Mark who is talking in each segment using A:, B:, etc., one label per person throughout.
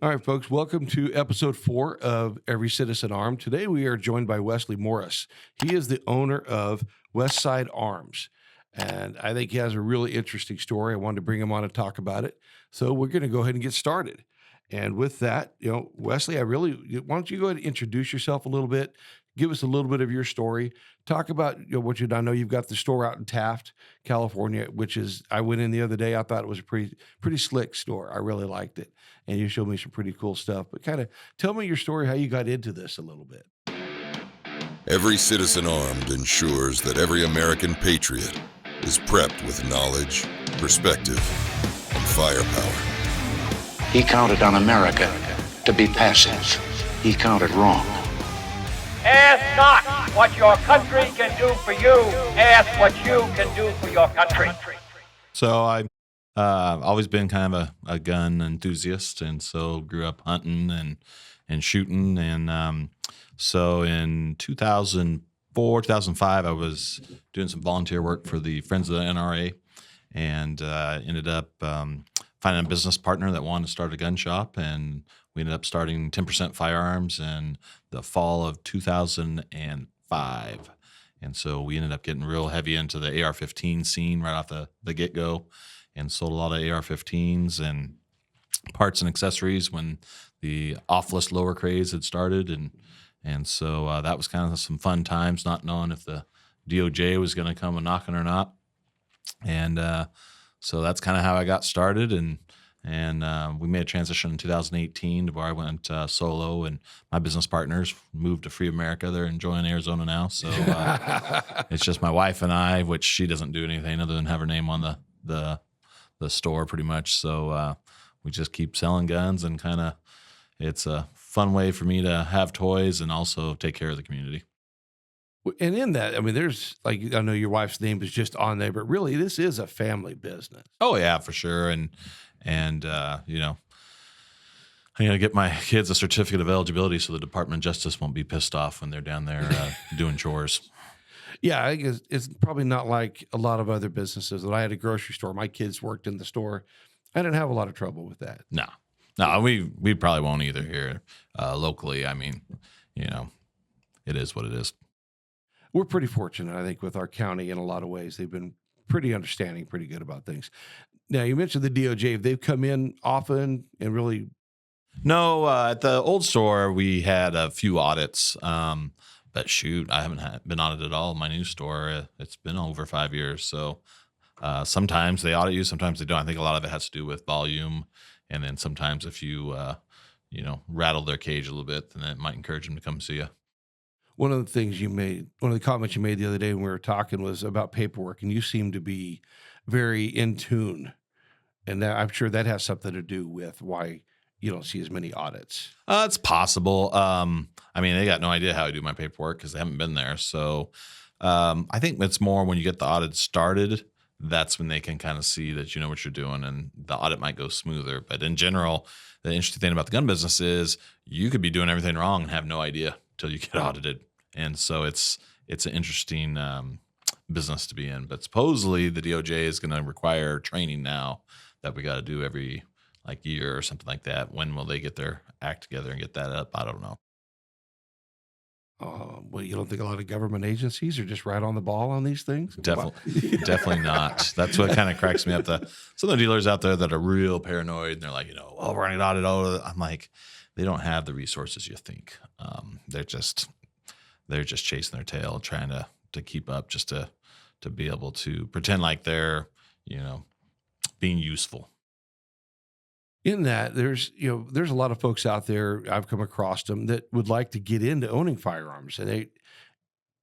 A: All right, folks, welcome to episode 4 of Every Citizen Armed. Today we are joined by Wesley Morris. He is the owner of West Side Arms, and I think he has a really interesting story. I wanted to bring him on and talk about it. So we're going to go ahead and get started. And with that, Wesley, why don't you go ahead and introduce yourself a little bit? Give us a little bit of your story. Talk about what you do. I know you've got the store out in Taft, California, which is, I went in the other day. I thought it was a pretty slick store. I really liked it, and you showed me some pretty cool stuff. But kind of tell me your story, how you got into this a little bit.
B: Every citizen armed ensures that every American patriot is prepped with knowledge, perspective, and firepower.
C: He counted on America to be passive. He counted wrong.
D: Ask not what your country can do for you. Ask what you can do for your country.
E: So I've always been kind of a gun enthusiast, and so grew up hunting and shooting. And so in 2004, 2005, I was doing some volunteer work for the Friends of the NRA, and ended up finding a business partner that wanted to start a gun shop, and we ended up starting 10% Firearms in the fall of 2005. And so we ended up getting real heavy into the AR-15 scene right off the get-go, and sold a lot of AR-15s and parts and accessories when the off-list lower craze had started. And so that was kind of some fun times, not knowing if the DOJ was going to come a knocking or not. And so that's kind of how I got started. And we made a transition in 2018 to where I went solo, and my business partners moved to Free America. They're enjoying Arizona now. So it's just my wife and I, which she doesn't do anything other than have her name on the store pretty much. So we just keep selling guns, and kind of it's a fun way for me to have toys and also take care of the community.
A: And in that, I mean, there's like, I know your wife's name is just on there, but really this is a family business.
E: Oh yeah, for sure. And I'm going to get my kids a certificate of eligibility so the Department of Justice won't be pissed off when they're down there doing chores.
A: Yeah, I guess it's probably not like a lot of other businesses. When I had a grocery store, my kids worked in the store. I didn't have a lot of trouble with that.
E: No, we probably won't either here locally. I mean, it is what it is.
A: We're pretty fortunate, I think, with our county in a lot of ways. They've been pretty understanding, pretty good about things. Now, you mentioned the DOJ. They've come in often and really.
E: No, at the old store, we had a few audits. But shoot, I haven't been audited at all in my new store. It's been over 5 years. So sometimes they audit you, sometimes they don't. I think a lot of it has to do with volume. And then sometimes if you, rattle their cage a little bit, then it might encourage them to come see you.
A: One of the comments you made the other day when we were talking was about paperwork, and you seem to be very in tune. And that, I'm sure that has something to do with why you don't see as many audits.
E: It's possible. They got no idea how I do my paperwork because they haven't been there. So I think it's more when you get the audit started, that's when they can kind of see that you know what you're doing, and the audit might go smoother. But in general, the interesting thing about the gun business is you could be doing everything wrong and have no idea till you get audited. And so it's an interesting business to be in. But supposedly the DOJ is going to require training now that we got to do every year or something like that. When will they get their act together and get that up? I don't know.
A: Well, you don't think a lot of government agencies are just right on the ball on these things?
E: Definitely not. That's what kind of cracks me up. Some of the dealers out there that are real paranoid, and they're like, we're going to get audited. I'm like, they don't have the resources you think. They're just chasing their tail, trying to keep up, just to be able to pretend like they're, being useful.
A: In that, there's a lot of folks out there, I've come across them, that would like to get into owning firearms. And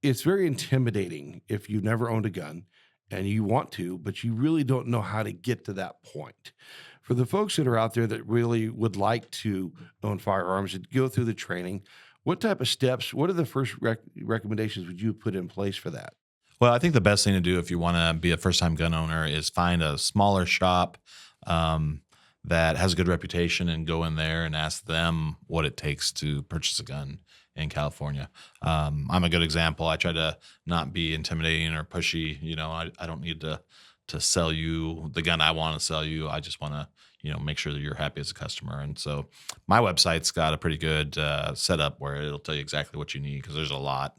A: it's very intimidating if you've never owned a gun and you want to, but you really don't know how to get to that point. For the folks that are out there that really would like to own firearms and go through the training, what type of steps, what are the first recommendations would you put in place for that?
E: Well, I think the best thing to do if you want to be a first-time gun owner is find a smaller shop that has a good reputation, and go in there and ask them what it takes to purchase a gun in California. I'm a good example. I try to not be intimidating or pushy. I don't need to sell you the gun I want to sell you. I just want to, make sure that you're happy as a customer. And so my website's got a pretty good setup where it'll tell you exactly what you need, because there's a lot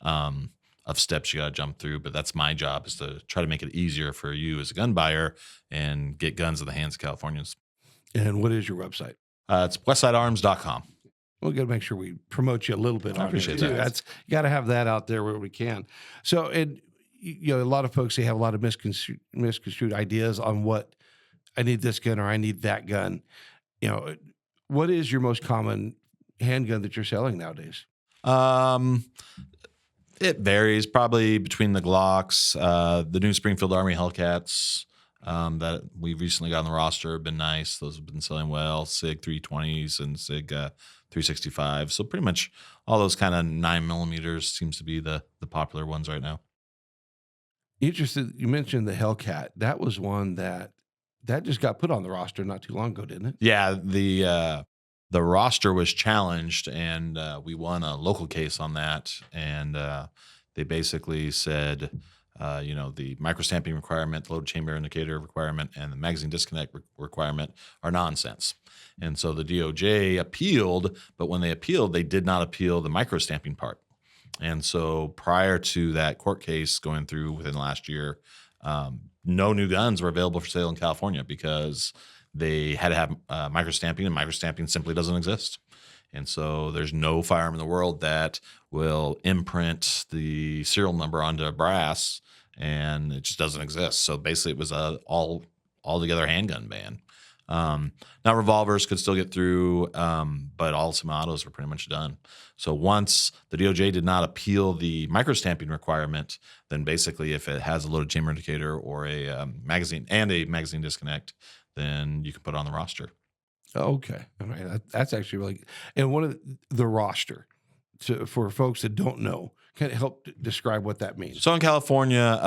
E: of steps you got to jump through. But that's my job, is to try to make it easier for you as a gun buyer and get guns in the hands of Californians.
A: And what is your website?
E: It's westsidearms.com.
A: We've got to make sure we promote you a little bit.
E: I appreciate that.
A: That's, you got to have that out there where we can. So, and a lot of folks, they have a lot of misconstrued ideas on what I need this gun or I need that gun. What is your most common handgun that you're selling nowadays?
E: It varies, probably between the Glocks, the new Springfield Army Hellcats that we recently got on the roster have been nice. Those have been selling well. SIG 320s and SIG 365. So pretty much all those kind of 9mm seems to be the popular ones right now.
A: Interested, you mentioned the Hellcat. That was one that just got put on the roster not too long ago, didn't it?
E: Yeah, the roster was challenged, and we won a local case on that. And they basically said, the microstamping requirement, the load chamber indicator requirement, and the magazine disconnect requirement are nonsense. And so the DOJ appealed, but when they appealed, they did not appeal the microstamping part. And so prior to that court case going through within the last year, no new guns were available for sale in California because they had to have microstamping, and microstamping simply doesn't exist. And so there's no firearm in the world that will imprint the serial number onto brass, and it just doesn't exist. So basically it was a altogether handgun ban. Now revolvers could still get through, but all semi-autos were pretty much done. So once the DOJ did not appeal the microstamping requirement, then basically if it has a loaded chamber indicator or a magazine and a magazine disconnect, then you can put it on the roster.
A: Okay. All right. That's actually really, and one of the roster for folks that don't know, kind of help describe what that means.
E: So in California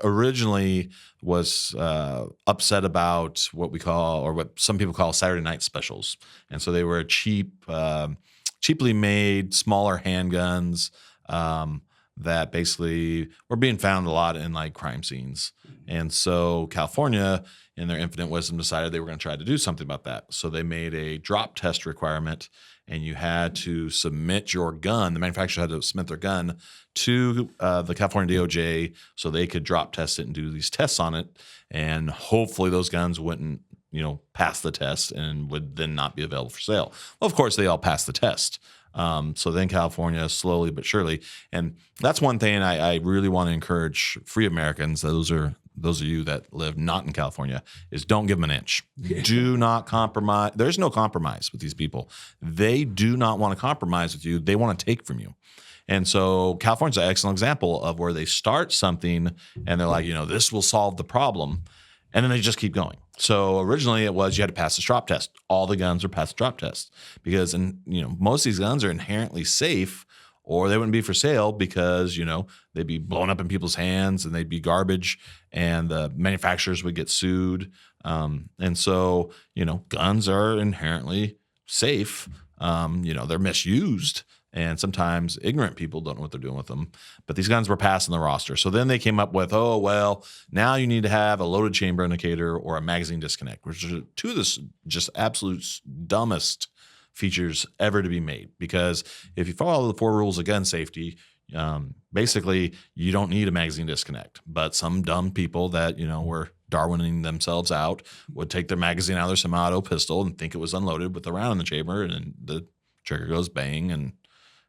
E: originally was upset about what we call, or what some people call, Saturday night specials. And so they were cheaply made, smaller handguns that basically were being found a lot in like crime scenes. And so California, in their infinite wisdom, decided they were going to try to do something about that. So they made a drop test requirement, and you had to submit your gun. The manufacturer had to submit their gun to the California DOJ so they could drop test it and do these tests on it. And hopefully those guns wouldn't, pass the test and would then not be available for sale. Well, of course, they all passed the test. So then California, slowly but surely, and that's one thing I really want to encourage free Americans. Those of you that live not in California, is don't give them an inch. Do not compromise. There's no compromise with these people. They do not want to compromise with you. They want to take from you. And so California's an excellent example of where they start something and they're like, this will solve the problem. And then they just keep going. So originally it was you had to pass the drop test. All the guns are past the drop test because, most of these guns are inherently safe, or they wouldn't be for sale because, they'd be blown up in people's hands and they'd be garbage, and the manufacturers would get sued. And so, guns are inherently safe. They're misused. And sometimes ignorant people don't know what they're doing with them. But these guns were passing the roster. So then they came up with, now you need to have a loaded chamber indicator or a magazine disconnect, which are two of the just absolute dumbest features ever to be made. Because if you follow the 4 rules of gun safety, basically you don't need a magazine disconnect. But some dumb people that, were Darwining themselves out would take their magazine out of their semi-auto pistol and think it was unloaded with the round in the chamber, and then the trigger goes bang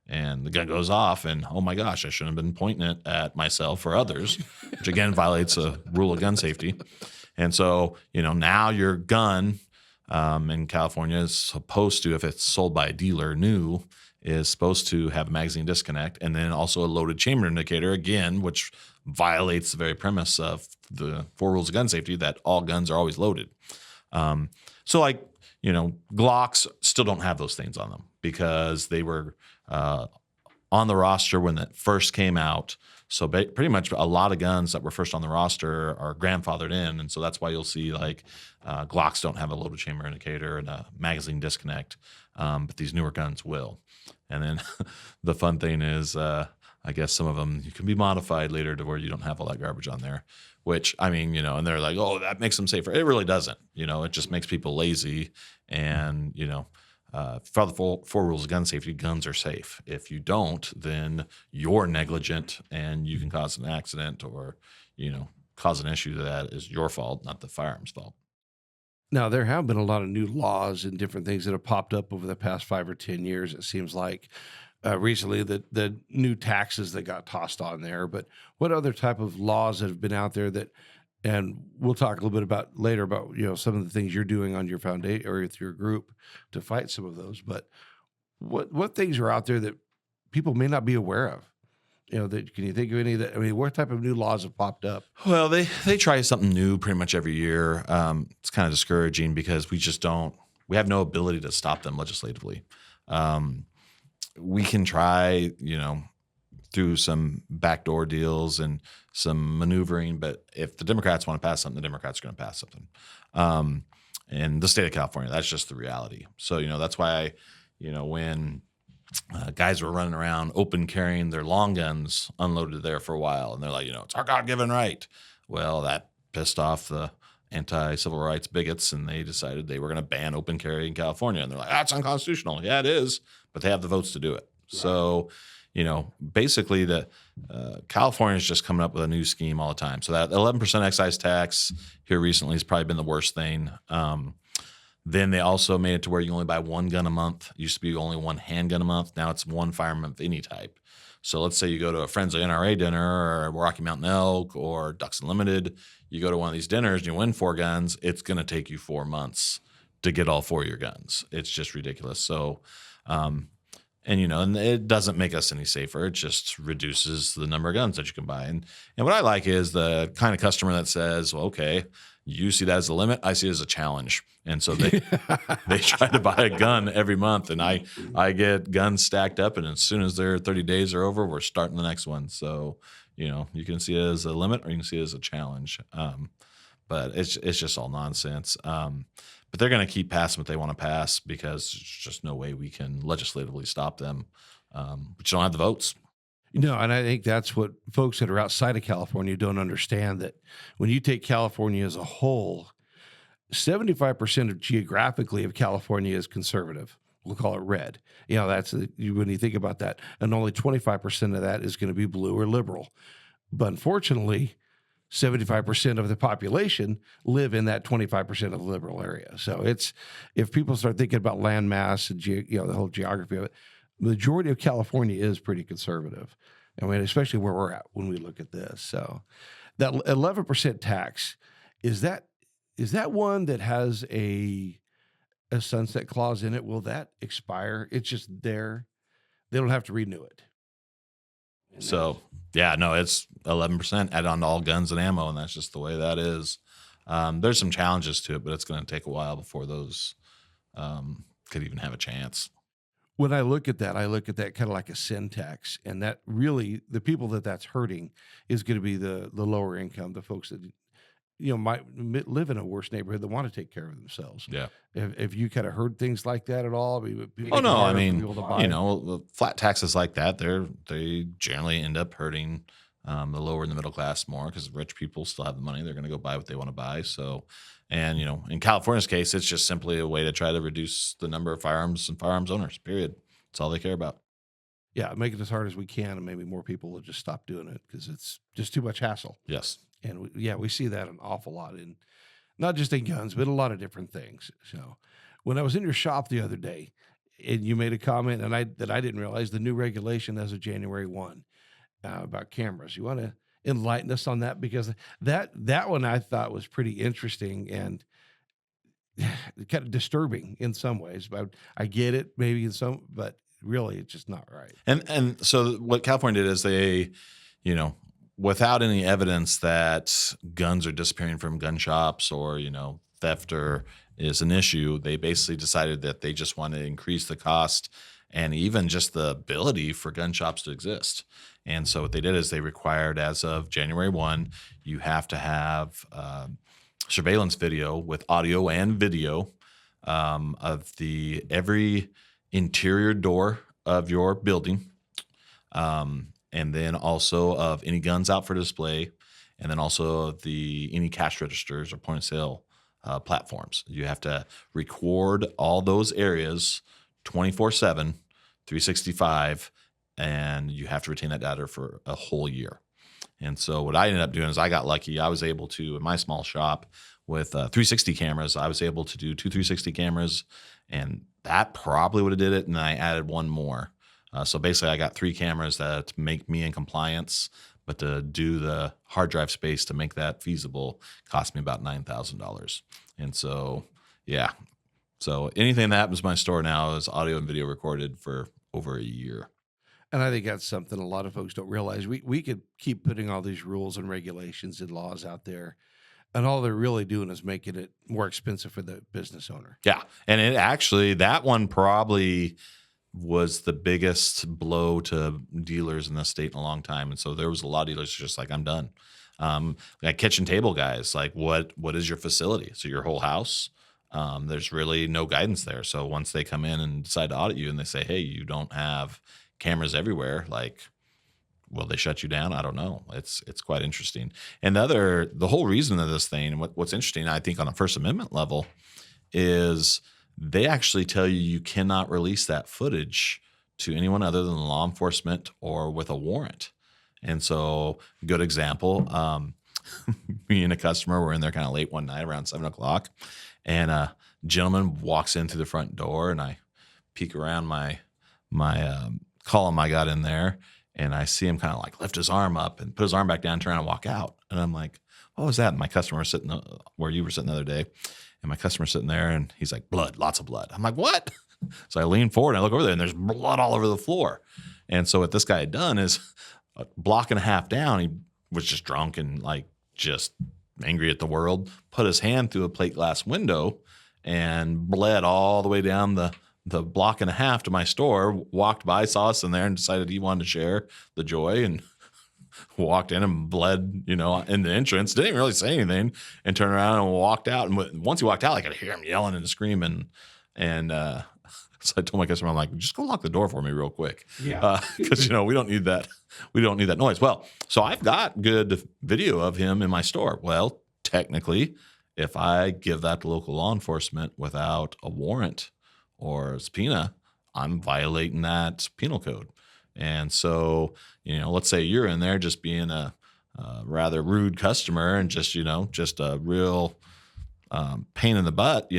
E: and the gun goes off, and oh my gosh, I shouldn't have been pointing it at myself or others, which again violates a rule of gun safety. And so, now your gun in California is supposed to, if it's sold by a dealer new, is supposed to have a magazine disconnect and then also a loaded chamber indicator, again, which violates the very premise of the 4 rules of gun safety that all guns are always loaded. Glocks still don't have those things on them because they were on the roster when it first came out. So pretty much a lot of guns that were first on the roster are grandfathered in. And so that's why you'll see Glocks don't have a loaded chamber indicator and a magazine disconnect, but these newer guns will. And then the fun thing is I guess some of them you can be modified later to where you don't have all that garbage on there, which I mean, and they're like, oh, that makes them safer. It really doesn't. It just makes people lazy. And, for the four rules of gun safety, guns are safe. If you don't, then you're negligent and you can cause an accident or, cause an issue that is your fault, not the firearm's fault.
A: Now, there have been a lot of new laws and different things that have popped up over the past 5 or 10 years. It seems like recently the new taxes that got tossed on there. But what other type of laws that have been out there that, and we'll talk a little bit about later about, some of the things you're doing on your foundation or with your group to fight some of those. But what things are out there that people may not be aware of? Can you think of any that, what type of new laws have popped up?
E: Well, they try something new pretty much every year. It's kind of discouraging because we have no ability to stop them legislatively. We can try, through some backdoor deals and some maneuvering, but if the Democrats want to pass something, the Democrats are going to pass something. In the state of California, that's just the reality. So, that's why, when guys were running around open carrying their long guns unloaded there for a while, and they're like, it's our God-given right. Well, that pissed off the anti-civil rights bigots, and they decided they were going to ban open carry in California. And they're like, that's unconstitutional. Yeah, it is, but they have the votes to do it. Right. So, basically California is just coming up with a new scheme all the time. So that 11% excise tax here recently has probably been the worst thing. Then they also made it to where you only buy one gun a month. It used to be only one handgun a month. Now it's one firearm of any type. So let's say you go to a Friends of NRA dinner or Rocky Mountain Elk or Ducks Unlimited. You go to one of these dinners and you win 4 guns. It's going to take you 4 months to get all 4 of your guns. It's just ridiculous. So, and it doesn't make us any safer. It just reduces the number of guns that you can buy. And what I like is the kind of customer that says, well, okay, you see that as a limit. I see it as a challenge. And so they try to buy a gun every month, and I get guns stacked up, and as soon as their 30 days are over, we're starting the next one. So, you can see it as a limit or you can see it as a challenge. But it's just all nonsense. But they're going to keep passing what they want to pass because there's just no way we can legislatively stop them. But you don't have the votes.
A: And I think that's what folks that are outside of California don't understand, that when you take California as a whole, 75% geographically of California is conservative. We'll call it red. That's when you think about that. And only 25% of that is going to be blue or liberal. But unfortunately, 75% of the population live in that 25% of the liberal area. So if people start thinking about land mass and the whole geography of it, the majority of California is pretty conservative. Especially where we're at when we look at this. So that 11% tax, is that one that has a sunset clause in it? Will that expire? It's just there. They don't have to renew it.
E: So, yeah, no, it's 11% added on to all guns and ammo, and that's just the way that is. There's some challenges to it, but it's going to take a while before those could even have a chance.
A: When I look at that kind of like a sin tax, and that really, the people that's hurting is going to be the lower income, the folks that might live in a worse neighborhood that want to take care of themselves.
E: Yeah.
A: If you kind of heard things like that at all?
E: Flat taxes like that, they generally end up hurting the lower and the middle class more because rich people still have the money. They're going to go buy what they want to buy. So, and, in California's case, it's just simply a way to try to reduce the number of firearms and firearms owners, period. That's all they care about.
A: Yeah, make it as hard as we can, and maybe more people will just stop doing it because it's just too much hassle.
E: Yes.
A: And we see that an awful lot in, not just in guns, but a lot of different things. So when I was in your shop the other day, and you made a comment, and I didn't realize the new regulation as of January 1 about cameras. You want to enlighten us on that? Because that one I thought was pretty interesting and kind of disturbing in some ways. But I get it, maybe in some, but really it's just not right.
E: And so what California did is they, without any evidence that guns are disappearing from gun shops or, theft is an issue, they basically decided that they just want to increase the cost and even just the ability for gun shops to exist. And so what they did is they required, as of January 1, you have to have surveillance video with audio and video of every interior door of your building. and then also of any guns out for display, and then also of any cash registers or point of sale platforms. You have to record all those areas 24/7, 365, and you have to retain that data for a whole year. And so what I ended up doing is I got lucky. I was able to, in my small shop with 360 cameras, I was able to do 360 cameras, and that probably would have did it. And then I added one more. So basically I got 3 cameras that make me in compliance, but to do the hard drive space to make that feasible cost me about $9,000. And so, yeah. So anything that happens in my store now is audio and video recorded for over a year.
A: And I think that's something a lot of folks don't realize. We could keep putting all these rules and regulations and laws out there, and all they're really doing is making it more expensive for the business owner.
E: Yeah. And it actually, that one probably was the biggest blow to dealers in the state in a long time. And so there was a lot of dealers just like, I'm done. Like kitchen table guys, like what is your facility? So your whole house? There's really no guidance there. So once they come in and decide to audit you and they say, hey, you don't have cameras everywhere, like, will they shut you down? I don't know. It's quite interesting. And the whole reason of this thing, and what's interesting, I think on a First Amendment level, is they actually tell you cannot release that footage to anyone other than law enforcement or with a warrant. And so, good example, me and a customer were in there kind of late one night around 7:00, and a gentleman walks in through the front door, and I peek around my column I got in there, and I see him kind of like lift his arm up and put his arm back down, turn around and walk out. And I'm like, what was that? And my customer was sitting where you were sitting the other day, and my customer's sitting there, and he's like, blood, lots of blood. I'm like, what? So I lean forward and I look over there, and there's blood all over the floor. And so what this guy had done is a block and a half down, he was just drunk and like just angry at the world, put his hand through a plate glass window and bled all the way down the block and a half to my store, walked by, saw us in there, and decided he wanted to share the joy, and walked in and bled, in the entrance. Didn't even really say anything, and turned around and walked out. And once he walked out, I could hear him yelling and screaming. And so I told my customer, I'm like, just go lock the door for me real quick.
A: Yeah.
E: Because, we don't need that. We don't need that noise. Well, so I've got good video of him in my store. Well, technically, if I give that to local law enforcement without a warrant or a subpoena, I'm violating that penal code. And so, let's say you're in there just being a rather rude customer and just a real pain in the butt,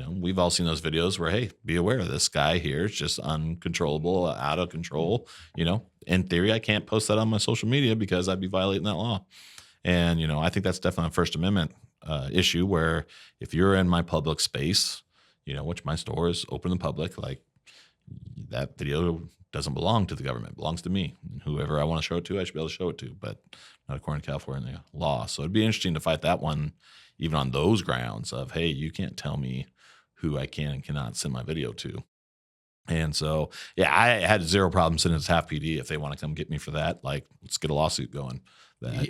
E: we've all seen those videos where, hey, be aware of this guy here. It's just uncontrollable, out of control. In theory, I can't post that on my social media because I'd be violating that law. And, I think that's definitely a First Amendment issue where if you're in my public space, which my store is open to the public, like that video doesn't belong to the government, it belongs to me. And whoever I want to show it to, I should be able to show it to, but not according to California law. So it'd be interesting to fight that one, even on those grounds of, hey, you can't tell me who I can and cannot send my video to. And so, yeah, I had zero problem sending it to half PD if they want to come get me for that. Like, let's get a lawsuit going. That,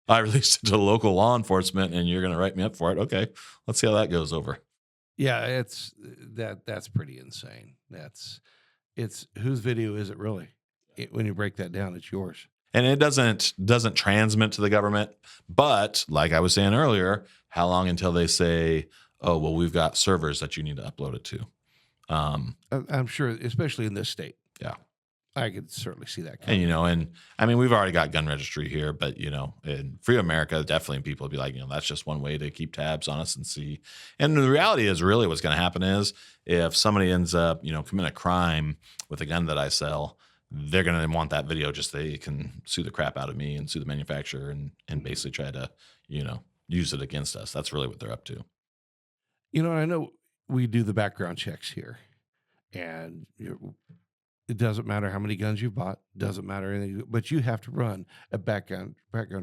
E: I released it to local law enforcement and you're going to write me up for it. Okay, let's see how that goes over.
A: Yeah, that's pretty insane. It's whose video is it really? When you break that down, it's yours.
E: And it doesn't transmit to the government. But like I was saying earlier, how long until they say, oh, well, we've got servers that you need to upload it to?
A: I'm sure, especially in this state.
E: Yeah.
A: I could certainly see that coming.
E: And I mean, we've already got gun registry here, but in Free America, definitely people would be like, that's just one way to keep tabs on us and see. And the reality is really what's going to happen is if somebody ends up, committing a crime with a gun that I sell, they're going to want that video just so they can sue the crap out of me and sue the manufacturer and basically try to, use it against us. That's really what they're up to.
A: I know we do the background checks here, and it doesn't matter how many guns you've bought, doesn't matter anything, but you have to run a background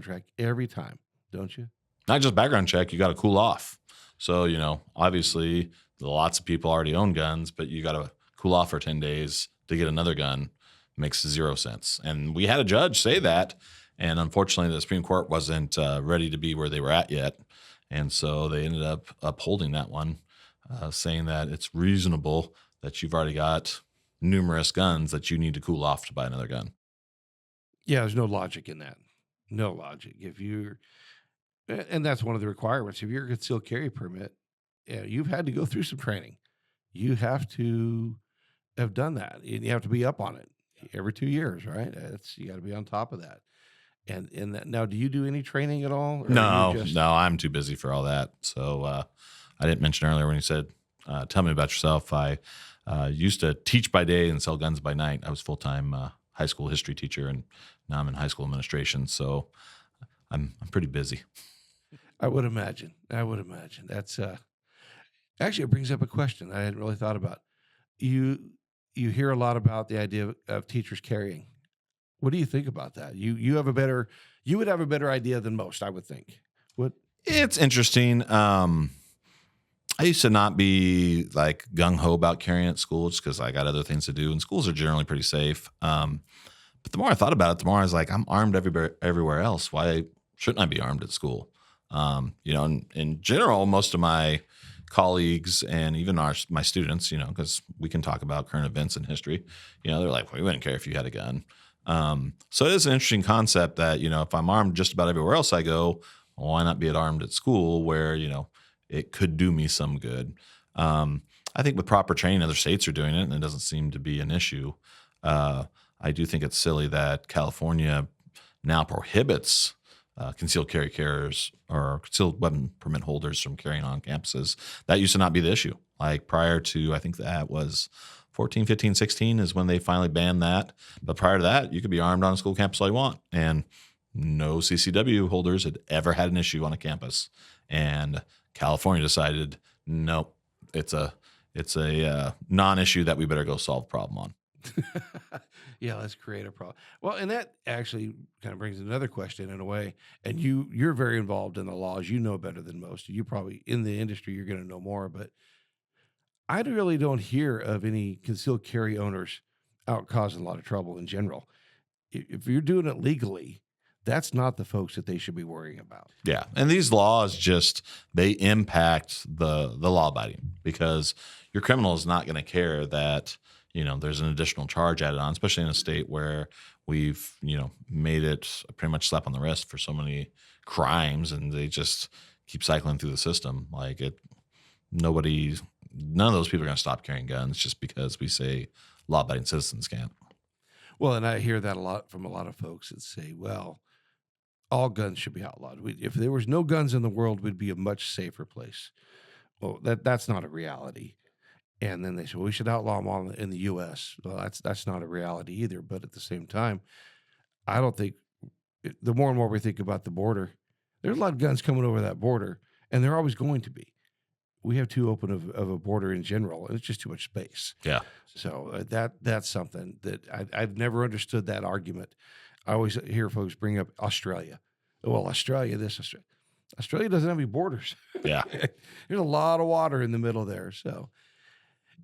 A: check every time, don't you?
E: Not just background check, you got to cool off. So, obviously lots of people already own guns, but you got to cool off for 10 days to get another gun. Makes 0 sense. And we had a judge say that, and unfortunately the Supreme Court wasn't ready to be where they were at yet. And so they ended up upholding that one, saying that it's reasonable that you've already got numerous guns that you need to cool off to buy another gun.
A: Yeah, there's no logic in that. No logic. If you're, and that's one of the requirements. If you're a concealed carry permit, yeah, you've had to go through some training. You have to have done that, and you have to be up on it every 2 years, right? You got to be on top of that. And that now, do you do any training at all? Or are you
E: No, I'm too busy for all that. So I didn't mention earlier when you said, "Tell me about yourself." I used to teach by day and sell guns by night. I was full-time high school history teacher, and now I'm in high school administration. So I'm pretty busy.
A: I would imagine. That's actually, it brings up a question I hadn't really thought about. You you hear a lot about the idea of teachers carrying. What do you think about that? You would have a better idea than most, I would think. What?
E: It's interesting. I used to not be like gung ho about carrying at school just because I got other things to do, and schools are generally pretty safe. But the more I thought about it, the more I was like, I'm armed everywhere else. Why shouldn't I be armed at school? In general, most of my colleagues and even my students, because we can talk about current events in history, they're like, well, we wouldn't care if you had a gun. So it is an interesting concept that, if I'm armed just about everywhere else I go, why not be armed at school where, it could do me some good. I think with proper training, other states are doing it, and it doesn't seem to be an issue. I do think it's silly that California now prohibits concealed carry carriers or concealed weapon permit holders from carrying on campuses. That used to not be the issue. Like prior to, I think that was 14, 15, 16 is when they finally banned that. But prior to that, you could be armed on a school campus all you want. And no CCW holders had ever had an issue on a campus. And California decided, nope, it's a non-issue that we better go solve the problem on.
A: Yeah, let's create a problem. Well, and that actually kind of brings another question in a way. And you're very involved in the laws. You know better than most. You probably in the industry, you're going to know more. But I really don't hear of any concealed carry owners out causing a lot of trouble in general. If you're doing it legally, that's not the folks that they should be worrying about.
E: Yeah. And these laws they impact the law abiding, because your criminal is not going to care that, there's an additional charge added on, especially in a state where we've, made it pretty much slap on the wrist for so many crimes, and they just keep cycling through the system. Like none of those people are going to stop carrying guns just because we say law-abiding citizens can't.
A: Well, and I hear that a lot from a lot of folks that say, well, all guns should be outlawed. If there was no guns in the world, we'd be a much safer place. Well, that's not a reality. And then they say, well, we should outlaw them all in the U.S. Well, that's not a reality either. But at the same time, I don't think the more and more we think about the border, there's a lot of guns coming over that border, and they're always going to be. We have too open of a border in general, and it's just too much space.
E: Yeah.
A: So that's something that I've never understood that argument. I always hear folks bring up Australia. Well, Australia doesn't have any borders.
E: Yeah.
A: There's a lot of water in the middle there. So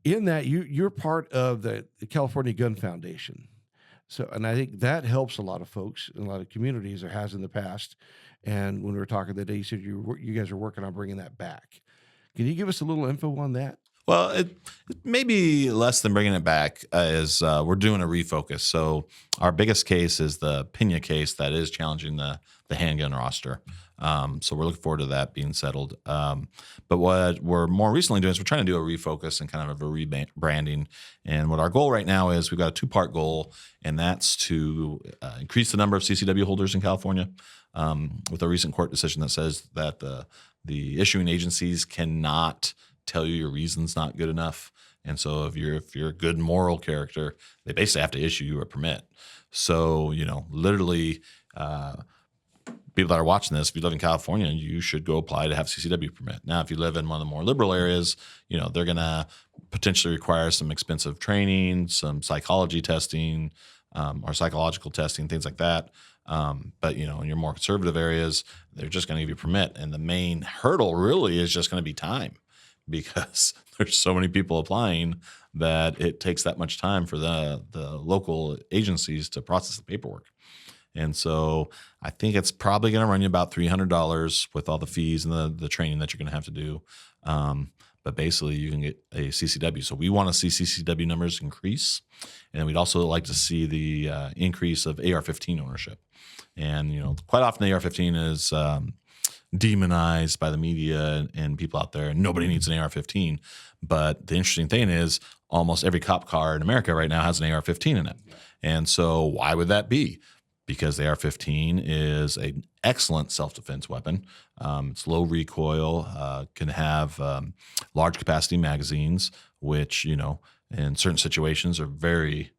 A: in that, you're part of the California Gun Foundation. So, and I think that helps a lot of folks in a lot of communities, or has in the past. And when we were talking that day, you said you guys are working on bringing that back. Can you give us a little info on that?
E: Well, it may be less than bringing it back, as we're doing a refocus. So our biggest case is the Pena case that is challenging the handgun roster. So we're looking forward to that being settled. But what we're more recently doing is we're trying to do a refocus and kind of a rebranding. And what our goal right now is, we've got a 2-part goal, and that's to increase the number of CCW holders in California, with a recent court decision that says that the issuing agencies cannot tell you your reason's not good enough. And so if you're a good moral character, they basically have to issue you a permit. So, literally, people that are watching this, if you live in California, you should go apply to have a CCW permit. Now, if you live in one of the more liberal areas, they're going to potentially require some expensive training, some psychology testing, or psychological testing, things like that. But, in your more conservative areas, they're just going to give you a permit. And the main hurdle really is just going to be time, because there's so many people applying that it takes that much time for the local agencies to process the paperwork. And so I think it's probably going to run you about $300 with all the fees and the training that you're going to have to do. But but basically you can get a CCW. So we want to see CCW numbers increase, and we'd also like to see the increase of AR-15 ownership. And quite often the AR-15 is demonized by the media and people out there. Nobody needs an AR-15, but the interesting thing is almost every cop car in America right now has an AR-15 in it. And so why would that be? Because the AR-15 is an excellent self-defense weapon. It's low recoil, can have large capacity magazines, which in certain situations are very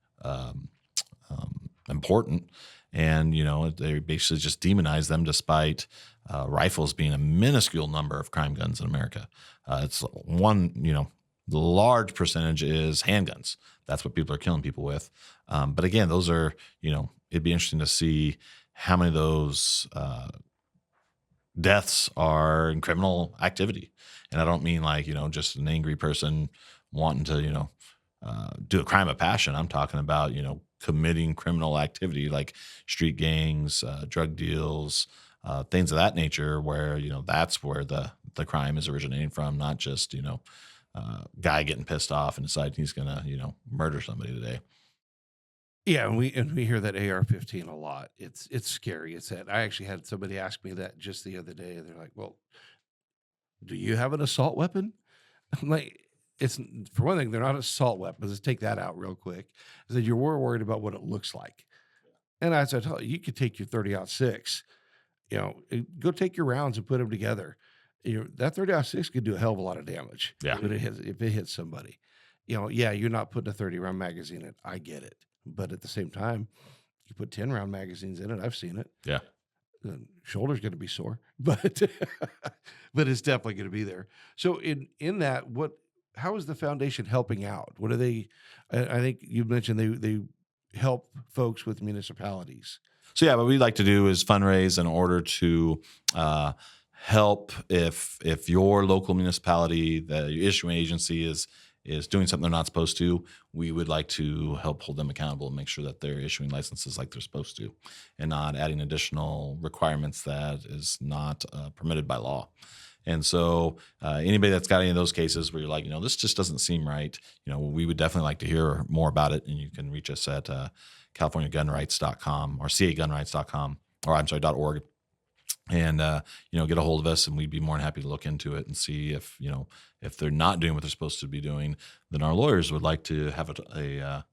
E: important. And they basically just demonize them, despite rifles being a minuscule number of crime guns in America. It's one, the large percentage is handguns. That's what people are killing people with. But again, those are, it'd be interesting to see how many of those deaths are in criminal activity. And I don't mean like, just an angry person wanting to, do a crime of passion. I'm talking about, committing criminal activity like street gangs, drug deals, things of that nature, where, that's where the crime is originating from, not just, guy getting pissed off and deciding he's going to, murder somebody today.
A: Yeah, and we hear that AR-15 a lot. It's scary. It's that I actually had somebody ask me that just the other day. They're like, "Well, do you have an assault weapon?" I'm like, it's, for one thing, they're not assault weapons. Let's take that out real quick. I said, you're more worried about what it looks like. And I said, oh, you could take your 30-06, go take your rounds and put them together. That 30-06 could do a hell of a lot of damage.
E: Yeah.
A: If it hits somebody. Yeah, you're not putting a 30-round magazine in it. I get it. But at the same time, you put 10-round magazines in it. I've seen it.
E: Yeah.
A: The shoulder's going to be sore, but it's definitely going to be there. So in that, how is the foundation helping out? What are they? I think you mentioned they help folks with municipalities.
E: So yeah, what we'd like to do is fundraise in order to help if your local municipality, the issuing agency is doing something they're not supposed to. We would like to help hold them accountable and make sure that they're issuing licenses like they're supposed to, and not adding additional requirements that is not permitted by law. And so anybody that's got any of those cases where you're like, this just doesn't seem right, we would definitely like to hear more about it. And you can reach us at CaliforniaGunRights.com or CAGunRights.com, or I'm sorry, .org. And, get a hold of us, and we'd be more than happy to look into it and see if they're not doing what they're supposed to be doing, then our lawyers would like to have a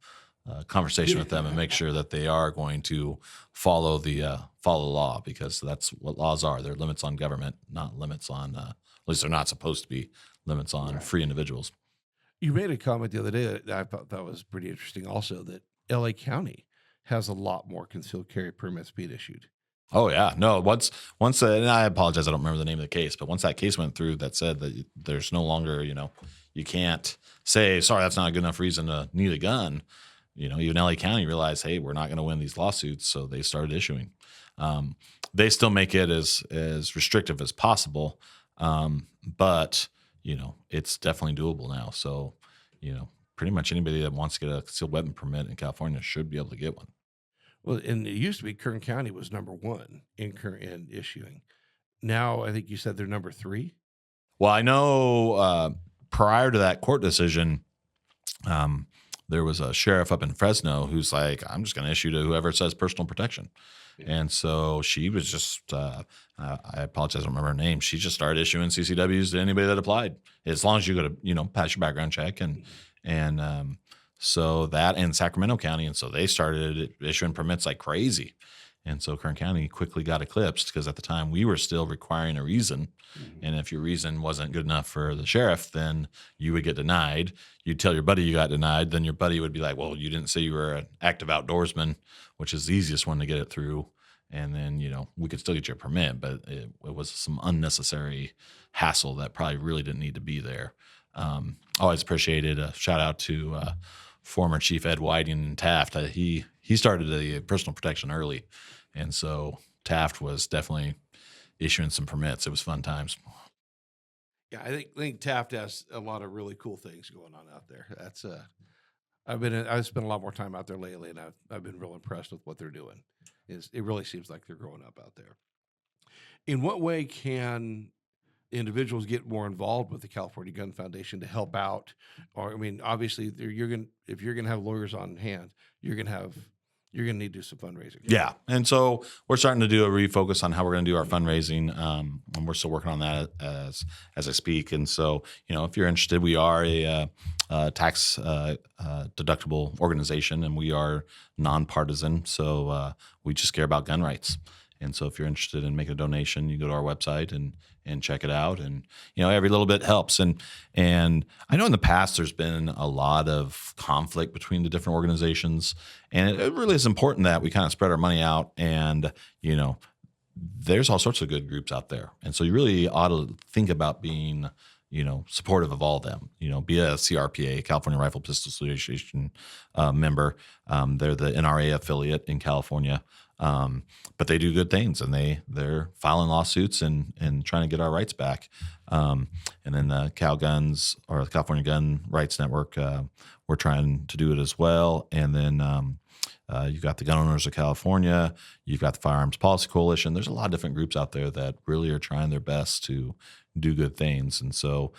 E: conversation with them and make sure that they are going to follow the law, because that's what laws are. They're limits on government, not limits on, at least they're not supposed to be limits on free individuals.
A: You made a comment the other day that I thought that was pretty interesting also, that LA County has a lot more concealed carry permits being issued.
E: Oh yeah, no. Once, and I apologize, I don't remember the name of the case, but once that case went through, that said that there's no longer, you can't say, sorry, that's not a good enough reason to need a gun. Even LA County realized, hey, we're not going to win these lawsuits, so they started issuing. They still make it as restrictive as possible, but it's definitely doable now. So, pretty much anybody that wants to get a concealed weapon permit in California should be able to get one.
A: Well, and it used to be Kern County was number one in issuing. Now, I think you said they're number 3.
E: Well, I know prior to that court decision, there was a sheriff up in Fresno who's like, I'm just going to issue to whoever says personal protection. Yeah. And so she was just, I apologize, I don't remember her name. She just started issuing CCWs to anybody that applied, as long as you go to, pass your background check. And so that, and Sacramento County. And so they started issuing permits like crazy. And so Kern County quickly got eclipsed, because at the time we were still requiring a reason. Mm-hmm. And if your reason wasn't good enough for the sheriff, then you would get denied. You'd tell your buddy you got denied. Then your buddy would be like, well, you didn't say you were an active outdoorsman, which is the easiest one to get it through. And then, we could still get you a permit, but it was some unnecessary hassle that probably really didn't need to be there. Always appreciated a shout out to former Chief Ed Whiting in Taft. He started the personal protection early. And so Taft was definitely issuing some permits. It was fun times.
A: Yeah, I think Taft has a lot of really cool things going on out there. That's I've spent a lot more time out there lately, and I've been real impressed with what they're doing. It really seems like they're growing up out there. In what way can individuals get more involved with the California Gun Foundation to help out. Or, I mean, obviously, if you're gonna have lawyers on hand, you're gonna need to do some fundraising.
E: Yeah. And so we're starting to do a refocus on how we're going to do our fundraising. And we're still working on that as I speak. And so, if you're interested, we are a tax deductible organization, and we are nonpartisan. So we just care about gun rights. And so if you're interested in making a donation, you go to our website and check it out. And, every little bit helps. And I know in the past there's been a lot of conflict between the different organizations. And it really is important that we kind of spread our money out. And, there's all sorts of good groups out there. And so you really ought to think about being, supportive of all of them, be a CRPA, California Rifle Pistol Association member. They're the NRA affiliate in California. But they do good things, and they're filing lawsuits and trying to get our rights back. And then the Cal Guns, or the California Gun Rights Network, we're trying to do it as well. And then you've got the Gun Owners of California, you've got the Firearms Policy Coalition. There's a lot of different groups out there that really are trying their best to do good things. And so,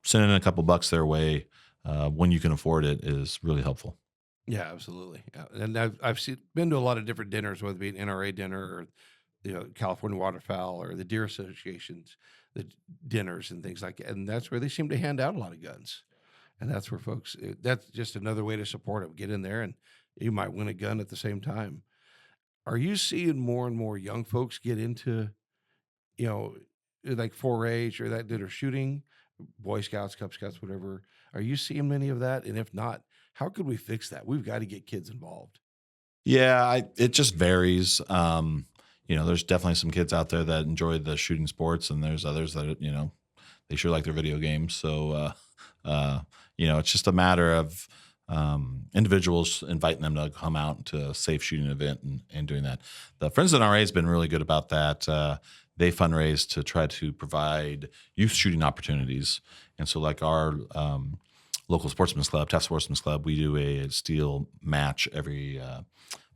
E: sending a couple bucks their way when you can afford it is really helpful.
A: Yeah, absolutely. Yeah. And I've been to a lot of different dinners, whether it be an NRA dinner or California Waterfowl or the Deer Associations, the dinners and things like that. And that's where they seem to hand out a lot of guns. And that's where folks, that's just another way to support them. Get in there and you might win a gun at the same time. Are you seeing more and more young folks get into, like 4-H or that are shooting, Boy Scouts, Cub Scouts, whatever? Are you seeing many of that? And if not, how could we fix that? We've got to get kids involved.
E: Yeah, it just varies. There's definitely some kids out there that enjoy the shooting sports, and there's others that, they sure like their video games. So, it's just a matter of individuals inviting them to come out to a safe shooting event and doing that. The Friends of the NRA has been really good about that. They fundraise to try to provide youth shooting opportunities. And so like our local sportsman's club, Taft Sportsman's Club, we do a steel match every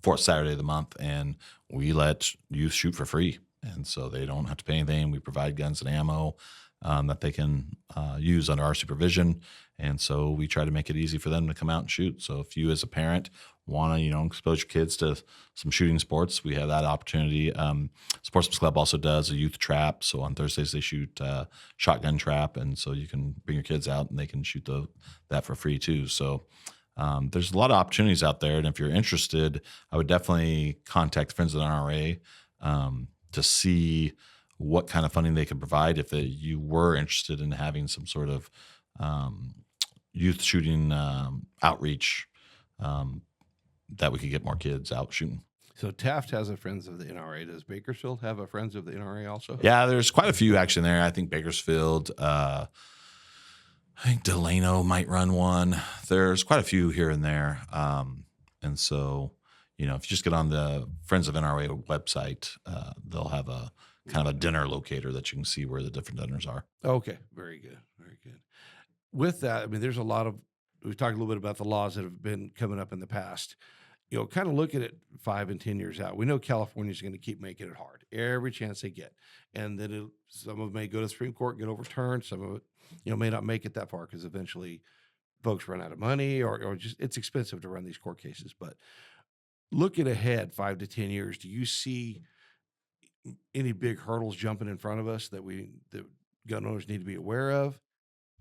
E: fourth Saturday of the month, and we let youth shoot for free. And so they don't have to pay anything. We provide guns and ammo that they can use under our supervision. And so we try to make it easy for them to come out and shoot. So if you as a parent want to, expose your kids to some shooting sports, we have that opportunity. Sportsman's Club also does a youth trap. So on Thursdays they shoot shotgun trap. And so you can bring your kids out and they can shoot that for free too. So there's a lot of opportunities out there. And if you're interested, I would definitely contact the Friends of the NRA to see what kind of funding they can provide if you were interested in having some sort of youth shooting outreach that we could get more kids out shooting.
A: So Taft has a Friends of the NRA. Does Bakersfield have a Friends of the NRA also?
E: Yeah, there's quite a few actually there. I think Bakersfield, I think Delano might run one. There's quite a few here and there. And so, if you just get on the Friends of NRA website, they'll have a kind of a dinner locator that you can see where the different dinners are.
A: Okay, very good, very good. With that, I mean, there's a lot of, we've talked a little bit about the laws that have been coming up in the past. Kind of look at it 5 and 10 years out. We know California's going to keep making it hard every chance they get. And then some of it may go to the Supreme Court, get overturned. Some of it, may not make it that far because eventually folks run out of money or just it's expensive to run these court cases. But looking ahead 5 to 10 years, do you see any big hurdles jumping in front of us that gun owners need to be aware of?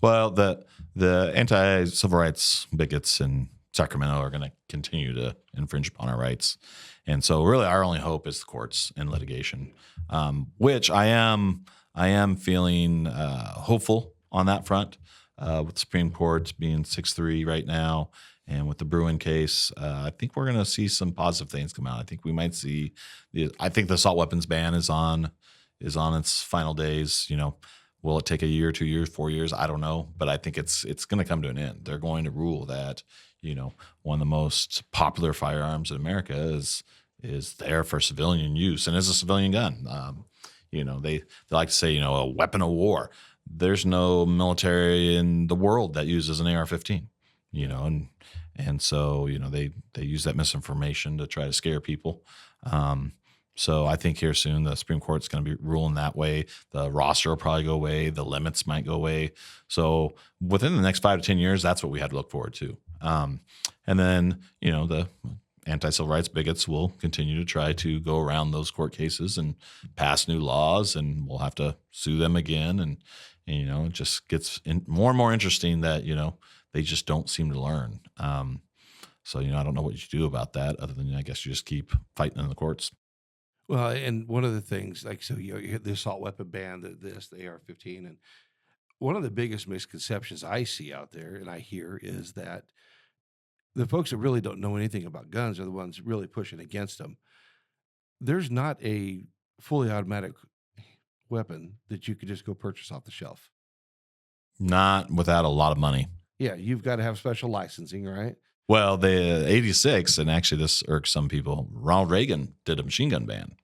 E: Well, the anti-civil rights bigots in Sacramento are going to continue to infringe upon our rights. And so really our only hope is the courts and litigation, which I am feeling hopeful on that front with the Supreme Court being 6-3 right now. And with the Bruin case, I think we're going to see some positive things come out. I think we might see I think the assault weapons ban is on its final days. Will it take a year, 2 years, 4 years? I don't know, but I think it's going to come to an end. They're going to rule that one of the most popular firearms in America is there for civilian use and is a civilian gun. They like to say a weapon of war. There's no military in the world that uses an AR-15. And so they use that misinformation to try to scare people. So I think here soon the Supreme Court's going to be ruling that way. The roster will probably go away. The limits might go away. So within the next 5 to 10 years, that's what we had to look forward to. And then, the anti-civil rights bigots will continue to try to go around those court cases and pass new laws, and we'll have to sue them again. And it just gets more and more interesting that, they just don't seem to learn. So, I don't know what you do about that other than I guess you just keep fighting in the courts.
A: Well, and one of the things, you hit the assault weapon ban, the AR-15, and one of the biggest misconceptions I see out there and I hear is that the folks that really don't know anything about guns are the ones really pushing against them. There's not a fully automatic weapon that you could just go purchase off the shelf.
E: Not without a lot of money.
A: Yeah, you've got to have special licensing, right?
E: Well, the 86, and actually this irks some people, Ronald Reagan did a machine gun ban.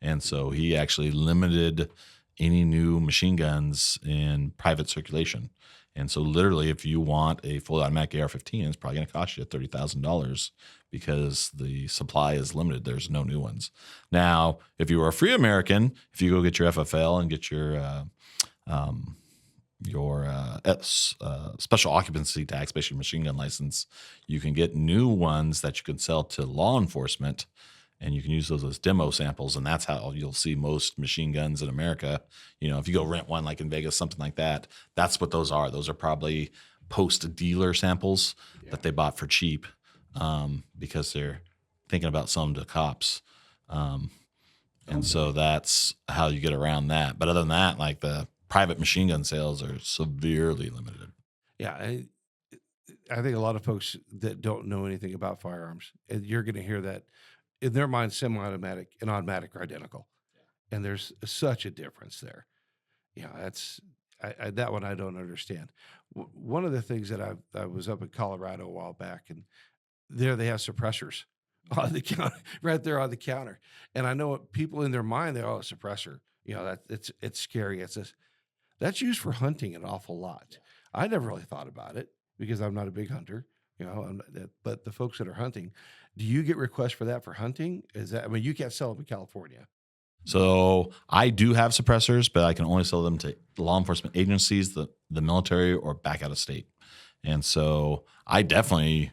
E: And so he actually limited any new machine guns in private circulation. And so literally if you want a fully automatic AR-15, it's probably going to cost you $30,000 because the supply is limited. There's no new ones. Now, if you were a free American, if you go get your FFL and get your special occupancy tax, basically machine gun license, you can get new ones that you can sell to law enforcement, and you can use those as demo samples. And that's how you'll see most machine guns in America. If you go rent one like in Vegas, something like that, that's what those are. Those are probably post-dealer samples that they bought for cheap because they're thinking about selling to cops. And so that's how you get around that. But other than that, like the private machine gun sales are severely limited.
A: Yeah, I think a lot of folks that don't know anything about firearms, and you're going to hear that in their mind, semi-automatic and automatic are identical, and there's such a difference there. That's that one I don't understand. One of the things that I was up in Colorado a while back, and there they have suppressors on the counter, right there on the counter, and I know what people in their mind, they're a suppressor. That it's scary. That's used for hunting an awful lot. I never really thought about it because I'm not a big hunter, but the folks that are hunting, do you get requests for that for hunting? You can't sell them in California.
E: So I do have suppressors, but I can only sell them to law enforcement agencies, the military, or back out of state. And so I definitely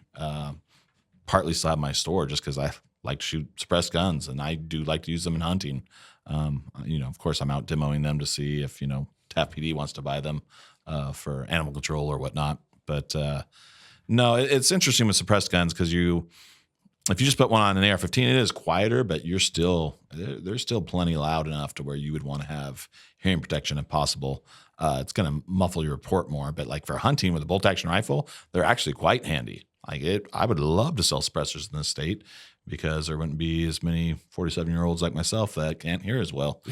E: partly still have my store just because I like to shoot suppressed guns, and I do like to use them in hunting. Of course, I'm out demoing them to see if, TAF PD wants to buy them for animal control or whatnot. But no, it's interesting with suppressed guns because if you just put one on an AR-15, it is quieter, but they're still plenty loud enough to where you would want to have hearing protection if possible. It's going to muffle your report more, but like for hunting with a bolt action rifle, they're actually quite handy. I would love to sell suppressors in this state because there wouldn't be as many 47-year-olds like myself that can't hear as well.